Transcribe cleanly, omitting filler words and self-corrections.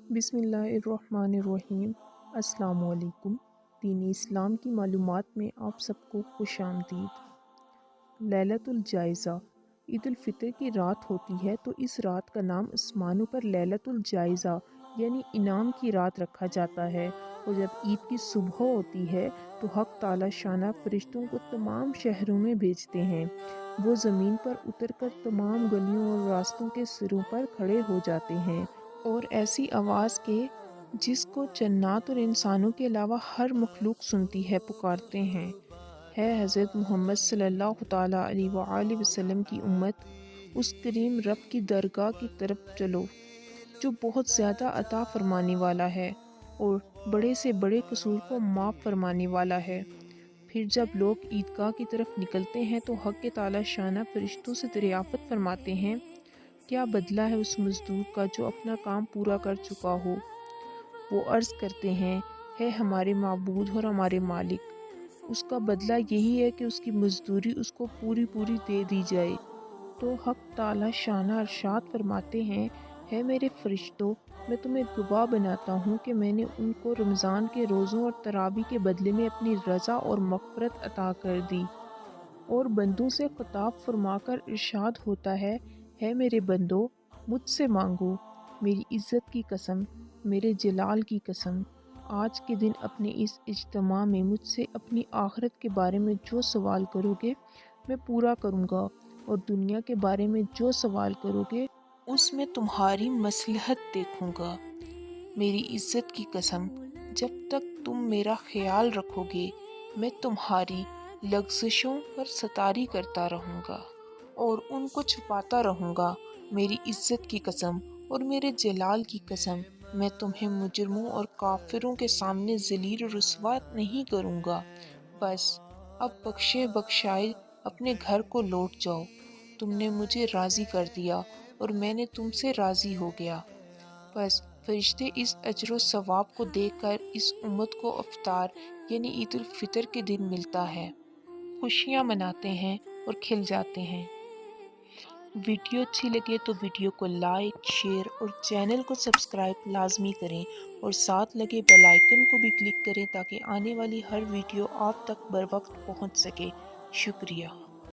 बिस्मिल्लाहिर्रहमानिर्रहीम। अस्सलाम वालेकुम। दीन इस्लाम की मालूमात में आप सबको खुश आमदीद। लैलतुल जायज़ा ईद उल फितर की रात होती है तो इस रात का नाम आसमानों पर लैलतुल जायज़ा यानी इनाम की रात रखा जाता है। और जब ईद की सुबह होती है तो हक ताला शाना फरिश्तों को तमाम शहरों में भेजते हैं। वो ज़मीन पर उतरकर तमाम गलियों और रास्तों के सिरों पर खड़े हो जाते हैं और ऐसी आवाज़ के जिसको जन्नात और इंसानों के अलावा हर मखलूक सुनती है पुकारते हैं, है हज़रत मोहम्मद सल्लल्लाहु ताला अलैहि वसल्लम की उम्मत, उस करीम रब की दरगाह की तरफ चलो जो बहुत ज़्यादा अता फरमाने वाला है और बड़े से बड़े कसूर को माफ़ फरमाने वाला है। फिर जब लोग ईदगाह की तरफ निकलते हैं तो हक़ ताला शाना फरिश्तों से दरियाफ़त फरमाते हैं, क्या बदला है उस मज़दूर का जो अपना काम पूरा कर चुका हो। वो अर्ज़ करते हैं, है हमारे माबूद और हमारे मालिक, उसका बदला यही है कि उसकी मज़दूरी उसको पूरी पूरी दे दी जाए। तो हक़ ताला शाना इरशाद फरमाते हैं, है मेरे फरिश्तों, मैं तुम्हें गवाह बनाता हूँ कि मैंने उनको रमज़ान के रोज़ों और तरावी के बदले में अपनी रज़ा और मग़फ़िरत अता कर दी। और बंदों से ख़िताब फरमाकर इरशाद होता है मेरे बंदो, मुझसे मांगो, मेरी इज़्ज़त की कसम, मेरे जलाल की कसम, आज के दिन अपने इस इज्तिमा में मुझसे अपनी आखिरत के बारे में जो सवाल करोगे मैं पूरा करूँगा और दुनिया के बारे में जो सवाल करोगे उसमें तुम्हारी मसलहत देखूँगा। मेरी इज़्ज़त की कसम, जब तक तुम मेरा ख्याल रखोगे मैं तुम्हारी लग़ज़शों पर सतारी करता रहूँगा और उनको छुपाता रहूँगा। मेरी इज़्ज़त की कसम और मेरे जलाल की कसम, मैं तुम्हें मुजरिमों और काफिरों के सामने ज़लील और रुसवा नहीं करूँगा। बस अब बख्शे बख्शाए अपने घर को लौट जाओ। तुमने मुझे राज़ी कर दिया और मैंने तुमसे राज़ी हो गया। बस फरिश्ते इस अजर व सवाब को देखकर इस उम्मत को अफ्तार यानी ईद उल फितर के दिन मिलता है, खुशियाँ मनाते हैं और खिल जाते हैं। वीडियो अच्छी लगे तो वीडियो को लाइक, शेयर और चैनल को सब्सक्राइब लाजमी करें और साथ लगे बेल आइकन को भी क्लिक करें ताकि आने वाली हर वीडियो आप तक बर वक्त पहुँच सके। शुक्रिया।